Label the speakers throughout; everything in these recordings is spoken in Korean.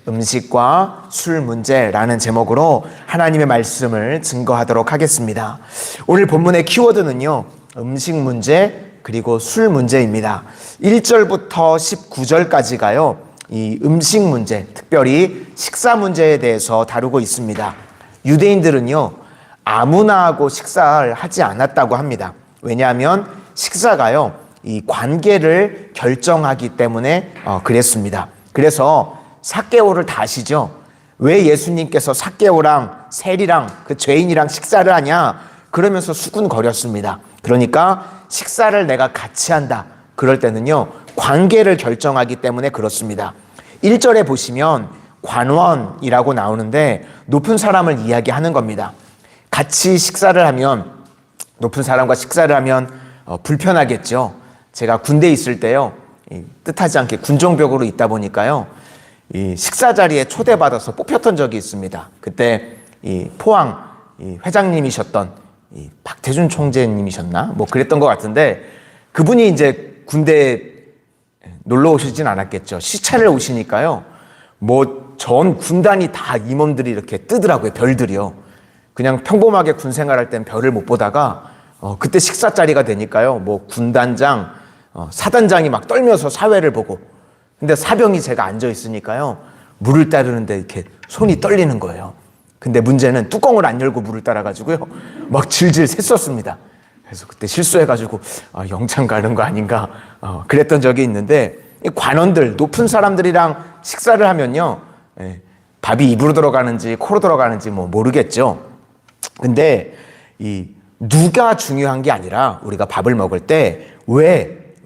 Speaker 1: 음식과 술 문제라는 제목으로 하나님의 말씀을 증거하도록 하겠습니다. 오늘 본문의 키워드는요, 음식 문제 그리고 술 문제입니다. 1절부터 19절까지가요, 이 음식 문제, 특별히 식사 문제에 대해서 다루고 있습니다. 유대인들은요, 아무나 하고 식사를 하지 않았다고 합니다. 왜냐하면 식사가요, 이 관계를 결정하기 때문에 그랬습니다. 그래서 삭개오를 다 아시죠? 왜 예수님께서 삭개오랑 세리랑 그 죄인이랑 식사를 하냐? 그러면서 수군거렸습니다. 그러니까 식사를 내가 같이 한다. 그럴 때는요, 관계를 결정하기 때문에 그렇습니다. 1절에 보시면 관원이라고 나오는데 높은 사람을 이야기하는 겁니다. 같이 식사를 하면, 높은 사람과 식사를 하면 불편하겠죠. 제가 군대에 있을 때요, 뜻하지 않게 군종벽으로 있다 보니까요, 이 식사 자리에 초대받아서 뽑혔던 적이 있습니다. 그때 이 포항 회장님이셨던 이 박태준 총재님이셨나? 뭐 그랬던 것 같은데, 그분이 이제 군대에 놀러 오시진 않았겠죠. 시차를 오시니까요, 뭐 전 군단이 다 임원들이 이렇게 뜨더라고요. 별들이요. 그냥 평범하게 군 생활할 땐 별을 못 보다가 그때 식사 자리가 되니까요, 뭐 군단장, 사단장이 막 떨면서 사회를 보고, 근데 사병이 제가 앉아 있으니까요, 물을 따르는데 이렇게 손이 떨리는 거예요. 근데 문제는 뚜껑을 안 열고 물을 따라가지고요, 막 질질 샜었습니다. 그래서 그때 실수해가지고 영창 가는 거 아닌가 그랬던 적이 있는데, 이 관원들, 높은 사람들이랑 식사를 하면요, 밥이 입으로 들어가는지 코로 들어가는지 뭐 모르겠죠. 근데 이 누가 중요한 게 아니라 우리가 밥을 먹을 때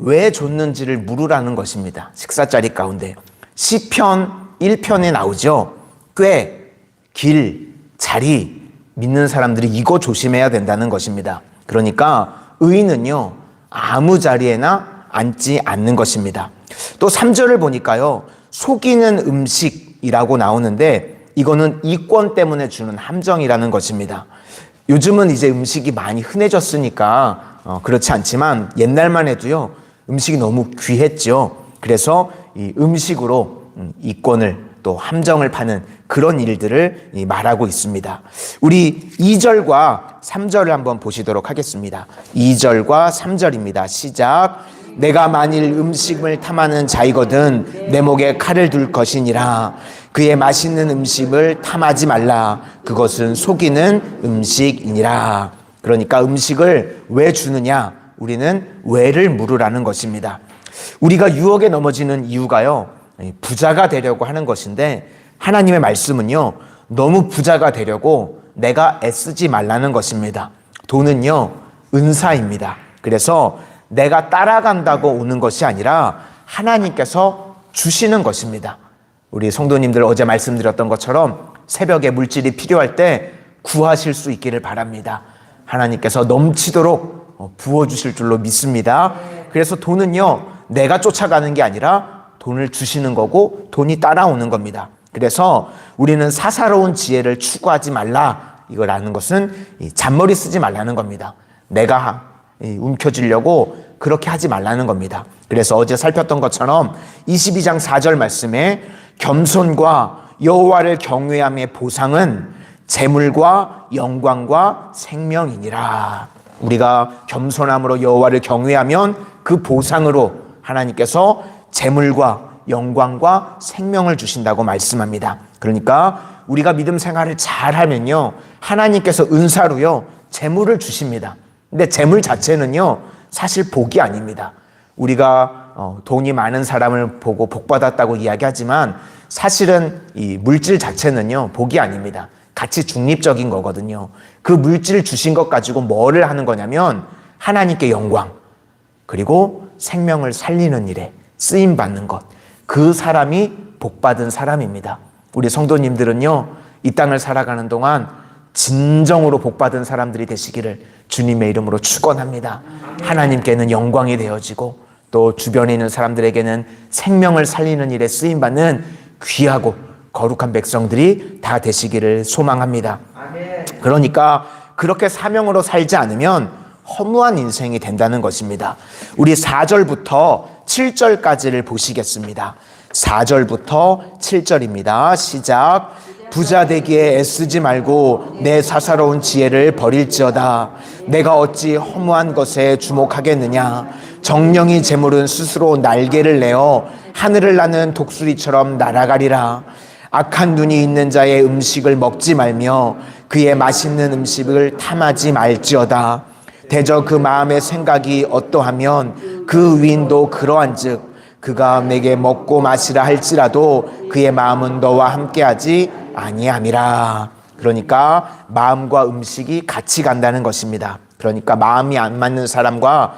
Speaker 1: 왜 줬는지를 물으라는 것입니다. 식사 자리 가운데 시편 1편에 나오죠. 꽤, 길, 자리, 믿는 사람들이 이거 조심해야 된다는 것입니다. 그러니까 의인은요, 아무 자리에나 앉지 않는 것입니다. 또 3절을 보니까요, 속이는 음식이라고 나오는데, 이거는 이권 때문에 주는 함정이라는 것입니다. 요즘은 이제 음식이 많이 흔해졌으니까 그렇지 않지만, 옛날만 해도요, 음식이 너무 귀했죠. 그래서 이 음식으로 이권을 또 함정을 파는 그런 일들을 말하고 있습니다. 우리 2절과 3절을 한번 보시도록 하겠습니다. 2절과 3절입니다. 시작. 내가 만일 음식을 탐하는 자이거든 내 목에 칼을 둘 것이니라. 그의 맛있는 음식을 탐하지 말라. 그것은 속이는 음식이니라. 그러니까 음식을 왜 주느냐? 우리는 왜를 물으라는 것입니다. 우리가 유혹에 넘어지는 이유가요, 부자가 되려고 하는 것인데, 하나님의 말씀은요, 너무 부자가 되려고 내가 애쓰지 말라는 것입니다. 돈은요, 은사입니다. 그래서 내가 따라간다고 오는 것이 아니라 하나님께서 주시는 것입니다. 우리 성도님들 어제 말씀드렸던 것처럼 새벽에 물질이 필요할 때 구하실 수 있기를 바랍니다. 하나님께서 넘치도록 부어주실 줄로 믿습니다. 그래서 돈은요, 내가 쫓아가는 게 아니라 돈을 주시는 거고 돈이 따라오는 겁니다. 그래서 우리는 사사로운 지혜를 추구하지 말라, 이거라는 것은 잔머리 쓰지 말라는 겁니다. 내가 움켜쥐려고 그렇게 하지 말라는 겁니다. 그래서 어제 살폈던 것처럼 22장 4절 말씀에 겸손과 여호와를 경외함의 보상은 재물과 영광과 생명이니라. 우리가 겸손함으로 여호와를 경외하면 그 보상으로 하나님께서 재물과 영광과 생명을 주신다고 말씀합니다. 그러니까 우리가 믿음 생활을 잘하면요, 하나님께서 은사로요, 재물을 주십니다. 근데 재물 자체는요, 사실 복이 아닙니다. 우리가 돈이 많은 사람을 보고 복 받았다고 이야기하지만 사실은 이 물질 자체는요, 복이 아닙니다. 가치 중립적인 거거든요. 그 물질을 주신 것 가지고 뭐를 하는 거냐면 하나님께 영광, 그리고 생명을 살리는 일에 쓰임 받는 것, 그 사람이 복 받은 사람입니다. 우리 성도님들은요, 이 땅을 살아가는 동안 진정으로 복 받은 사람들이 되시기를 주님의 이름으로 축원합니다. 하나님께는 영광이 되어지고 또 주변에 있는 사람들에게는 생명을 살리는 일에 쓰임 받는 귀하고 거룩한 백성들이 다 되시기를 소망합니다. 그러니까 그렇게 사명으로 살지 않으면 허무한 인생이 된다는 것입니다. 우리 4절부터 7절까지를 보시겠습니다. 4절부터 7절입니다. 시작. 부자 되기에 애쓰지 말고 내 사사로운 지혜를 버릴지어다. 내가 어찌 허무한 것에 주목하겠느냐. 정령이 재물은 스스로 날개를 내어 하늘을 나는 독수리처럼 날아가리라. 악한 눈이 있는 자의 음식을 먹지 말며 그의 맛있는 음식을 탐하지 말지어다. 대저 그 마음의 생각이 어떠하면 그 위인도 그러한즉 그가 내게 먹고 마시라 할지라도 그의 마음은 너와 함께하지 아니함이라. 그러니까 마음과 음식이 같이 간다는 것입니다. 그러니까 마음이 안 맞는 사람과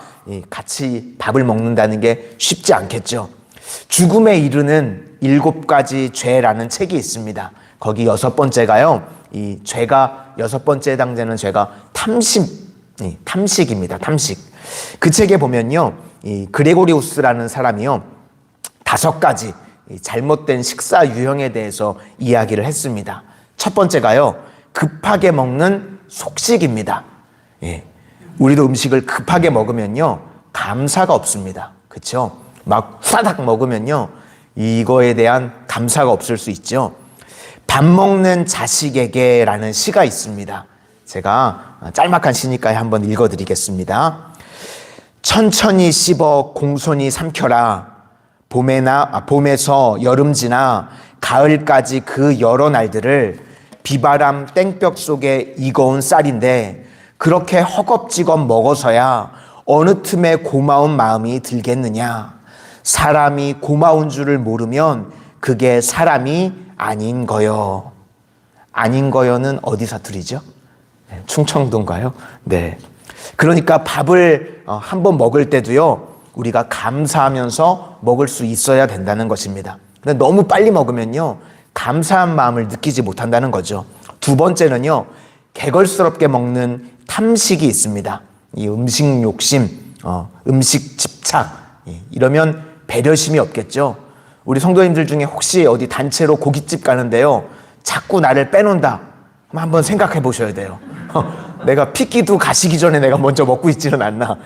Speaker 1: 같이 밥을 먹는다는 게 쉽지 않겠죠. 죽음에 이르는 7가지 죄라는 책이 있습니다. 거기 6번째가요. 이 죄가 6번째 해당되는 죄가 탐식입니다. 탐식. 그 책에 보면요. 이 그레고리우스라는 사람이요. 5가지 잘못된 식사 유형에 대해서 이야기를 했습니다. 첫 번째가요. 급하게 먹는 속식입니다. 예. 우리도 음식을 급하게 먹으면요. 감사가 없습니다. 그렇죠? 막 후다닥 먹으면요. 이거에 대한 감사가 없을 수 있죠. 밥 먹는 자식에게라는 시가 있습니다. 제가 짤막한 시니까 한번 읽어드리겠습니다. 천천히 씹어 공손히 삼켜라. 봄에서 여름 지나 가을까지 그 여러 날들을 비바람 땡볕 속에 익어온 쌀인데 그렇게 허겁지겁 먹어서야 어느 틈에 고마운 마음이 들겠느냐. 사람이 고마운 줄을 모르면 그게 사람이 아닌 거요. 아닌 거요는 어디 사투리죠? 충청도인가요? 네. 그러니까 밥을 한번 먹을 때도요. 우리가 감사하면서 먹을 수 있어야 된다는 것입니다. 근데 너무 빨리 먹으면요. 감사한 마음을 느끼지 못한다는 거죠. 두 번째는요. 개걸스럽게 먹는 탐식이 있습니다. 이 음식 욕심, 음식 집착, 이러면 배려심이 없겠죠. 우리 성도님들 중에 혹시 어디 단체로 고깃집 가는데요. 자꾸 나를 빼놓는다. 한번 생각해 보셔야 돼요. 내가 핏기도 가시기 전에 내가 먼저 먹고 있지는 않나.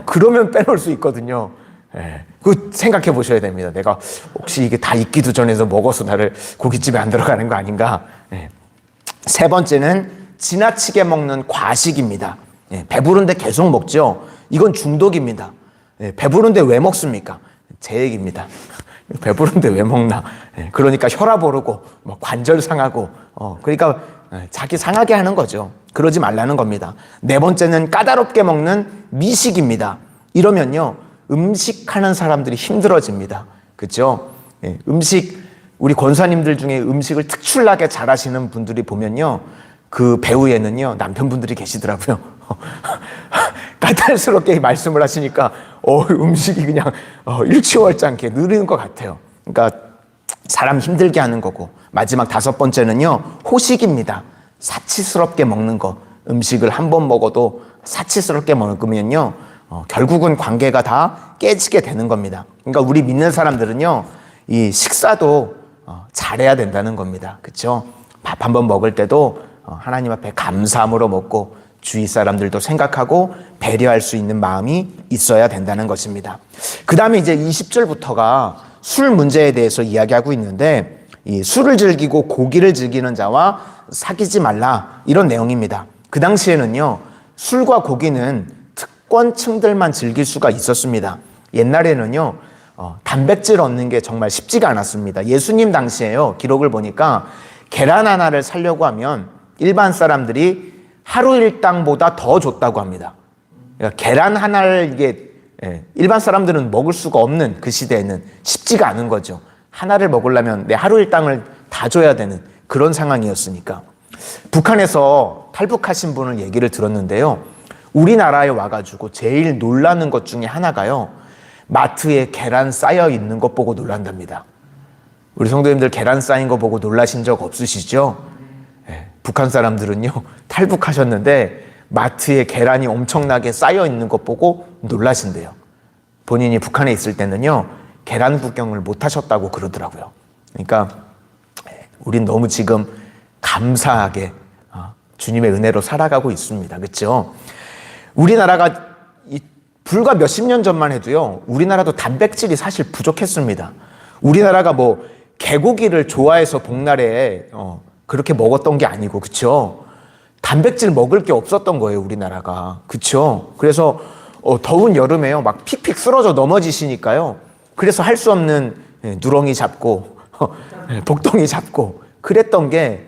Speaker 1: 그러면 빼놓을 수 있거든요. 예, 그 생각해 보셔야 됩니다. 내가 혹시 이게 다 익기도 전에서 먹어서 나를 고깃집에 안 들어가는 거 아닌가. 예. 세 번째는 지나치게 먹는 과식입니다. 예, 배부른데 계속 먹죠. 이건 중독입니다. 예, 배부른데 왜 먹습니까? 제 얘기입니다. 배부른데 왜 먹나. 예, 그러니까 혈압 오르고 뭐 관절 상하고 그러니까 자기 상하게 하는 거죠. 그러지 말라는 겁니다. 네 번째는 까다롭게 먹는 미식입니다. 이러면요 음식하는 사람들이 힘들어집니다. 그렇죠? 예, 우리 권사님들 중에 음식을 특출나게 잘하시는 분들이 보면요 그 배후에는요 남편분들이 계시더라고요. 까탈스럽게 말씀을 하시니까 음식이 그냥 일취월장하게 느리는 것 같아요. 그러니까 사람 힘들게 하는 거고. 마지막 5번째는요 호식입니다. 사치스럽게 먹는 거. 음식을 한 번 먹어도 사치스럽게 먹으면요 결국은 관계가 다 깨지게 되는 겁니다. 그러니까 우리 믿는 사람들은요 이 식사도 잘해야 된다는 겁니다. 그렇죠? 밥 한 번 먹을 때도 하나님 앞에 감사함으로 먹고 주위 사람들도 생각하고 배려할 수 있는 마음이 있어야 된다는 것입니다. 그 다음에 이제 20절부터가 술 문제에 대해서 이야기하고 있는데 이 술을 즐기고 고기를 즐기는 자와 사귀지 말라 이런 내용입니다. 그 당시에는요 술과 고기는 특권층들만 즐길 수가 있었습니다. 옛날에는요 단백질 얻는 게 정말 쉽지가 않았습니다. 예수님 당시에요 기록을 보니까 계란 하나를 사려고 하면 일반 사람들이 하루 일당보다 더 줬다고 합니다. 그러니까 계란 하나를 이게 일반 사람들은 먹을 수가 없는 그 시대에는 쉽지가 않은 거죠. 하나를 먹으려면 내 하루 일당을 다 줘야 되는 그런 상황이었으니까. 북한에서 탈북하신 분을 얘기를 들었는데요. 우리나라에 와가지고 제일 놀라는 것 중에 하나가요. 마트에 계란 쌓여 있는 것 보고 놀란답니다. 우리 성도님들 계란 쌓인 거 보고 놀라신 적 없으시죠? 북한 사람들은요 탈북하셨는데 마트에 계란이 엄청나게 쌓여 있는 것 보고 놀라신대요. 본인이 북한에 있을 때는요 계란 구경을 못 하셨다고 그러더라고요. 그러니까 우린 너무 지금 감사하게 주님의 은혜로 살아가고 있습니다. 그렇죠? 우리나라가 불과 몇십 년 전만 해도요 우리나라도 단백질이 사실 부족했습니다. 우리나라가 뭐 개고기를 좋아해서 복날에 그렇게 먹었던 게 아니고, 그쵸? 단백질 먹을 게 없었던 거예요, 우리나라가. 그쵸? 그래서 더운 여름에요, 막 픽픽 쓰러져 넘어지시니까요. 그래서 할 수 없는 누렁이 잡고 복덩이 잡고 그랬던 게,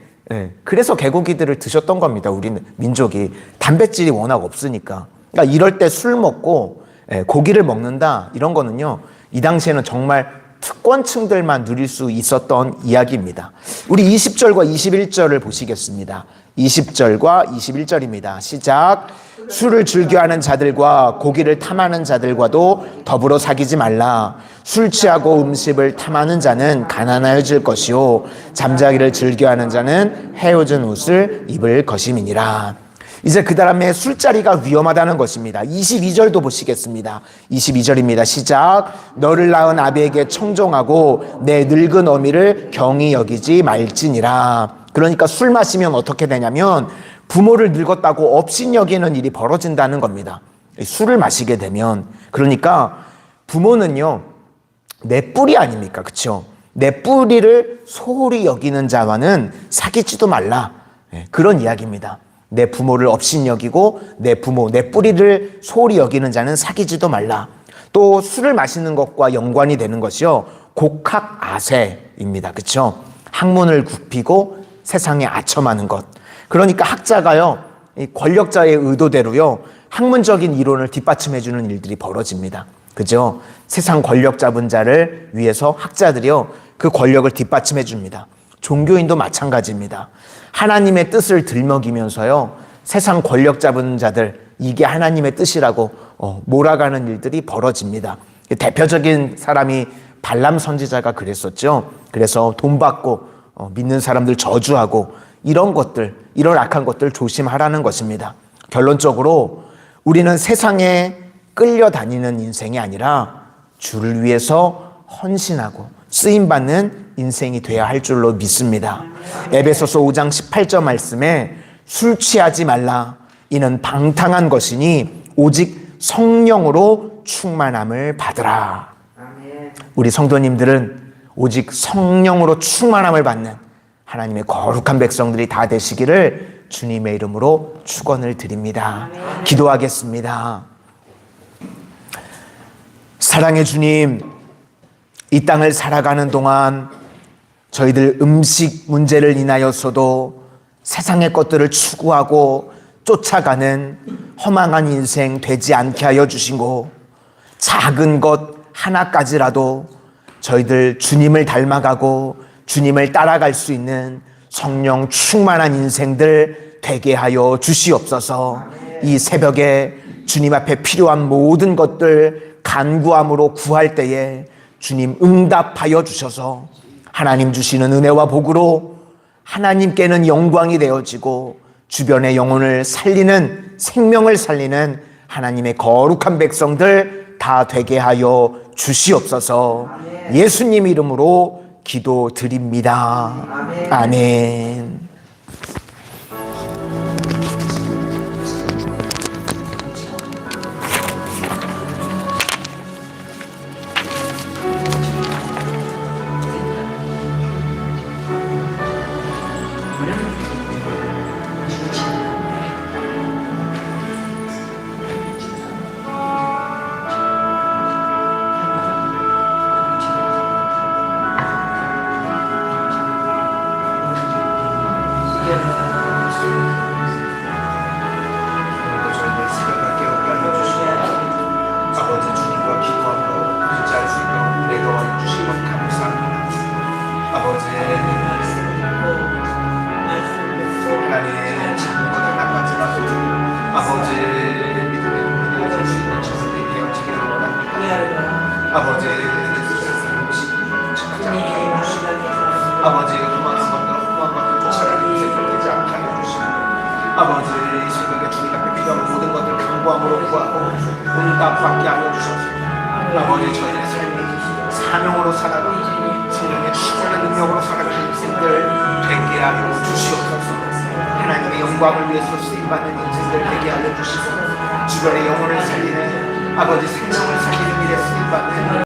Speaker 1: 그래서 개고기들을 드셨던 겁니다. 우리는 민족이 단백질이 워낙 없으니까. 그러니까 이럴 때 술 먹고 고기를 먹는다, 이런 거는요, 이 당시에는 정말 특권층들만 누릴 수 있었던 이야기입니다. 우리 20절과 21절을 보시겠습니다. 20절과 21절입니다. 시작. 술을 즐겨하는 자들과 고기를 탐하는 자들과도 더불어 사귀지 말라. 술 취하고 음식을 탐하는 자는 가난하여질 것이요 잠자기를 즐겨하는 자는 헤어진 옷을 입을 것임이니라. 이제 그 다음에 술자리가 위험하다는 것입니다. 22절도 보시겠습니다. 22절입니다. 시작. 너를 낳은 아비에게 청종하고 내 늙은 어미를 경히 여기지 말지니라. 그러니까 술 마시면 어떻게 되냐면 부모를 늙었다고 업신여기는 일이 벌어진다는 겁니다. 술을 마시게 되면. 그러니까 부모는요, 내 뿌리 아닙니까? 그렇죠? 내 뿌리를 소홀히 여기는 자와는 사귀지도 말라. 그런 이야기입니다. 내 부모를 업신여기고 내 뿌리를 소홀히 여기는 자는 사귀지도 말라. 또 술을 마시는 것과 연관이 되는 것이요, 곡학아세입니다. 그렇죠? 학문을 굽히고 세상에 아첨하는 것. 그러니까 학자가요, 이 권력자의 의도대로요, 학문적인 이론을 뒷받침해주는 일들이 벌어집니다. 그죠? 세상 권력 잡은 자를 위해서 학자들이요, 그 권력을 뒷받침해줍니다. 종교인도 마찬가지입니다. 하나님의 뜻을 들먹이면서요, 세상 권력 잡은 자들, 이게 하나님의 뜻이라고 몰아가는 일들이 벌어집니다. 대표적인 사람이 발람 선지자가 그랬었죠. 그래서 돈 받고 믿는 사람들 저주하고 이런 것들, 이런 악한 것들 조심하라는 것입니다. 결론적으로 우리는 세상에 끌려다니는 인생이 아니라 주를 위해서 헌신하고 쓰임받는 인생이 되어야 할 줄로 믿습니다. 에베소서 5장 18절 말씀에 술 취하지 말라. 이는 방탕한 것이니 오직 성령으로 충만함을 받으라. 우리 성도님들은 오직 성령으로 충만함을 받는 하나님의 거룩한 백성들이 다 되시기를 주님의 이름으로 축원을 드립니다. 기도하겠습니다. 사랑의 주님, 이 땅을 살아가는 동안 저희들 음식 문제를 인하여서도 세상의 것들을 추구하고 쫓아가는 허망한 인생 되지 않게 하여 주시고, 작은 것 하나까지라도 저희들 주님을 닮아가고 주님을 따라갈 수 있는 성령 충만한 인생들 되게 하여 주시옵소서. 이 새벽에 주님 앞에 필요한 모든 것들 간구함으로 구할 때에 주님 응답하여 주셔서 하나님 주시는 은혜와 복으로 하나님께는 영광이 되어지고 주변의 영혼을 살리는, 생명을 살리는 하나님의 거룩한 백성들 다 되게 하여 주시옵소서. 예수님 이름으로 기도드립니다. 아멘.
Speaker 2: 아버지 도망한 것들 쫓아가는 인생을 되지 않게 하여 주시고, 아버지 이 새벽에 주님 앞에 필요한 모든 것들 간구함으로 구하고 응답받게 하여 주셔서 아버지 저희의 삶이 사명으로 살아가고 성령의 충만한 능력으로 살아가는 인생들 되게 하여 주시옵소서. 하나님의 영광을 위해서 쓰임받는 인생들 되게 하여 주시고 주변의 영혼을 살리는 아버지 생명을 살리는 일에 쓰임받는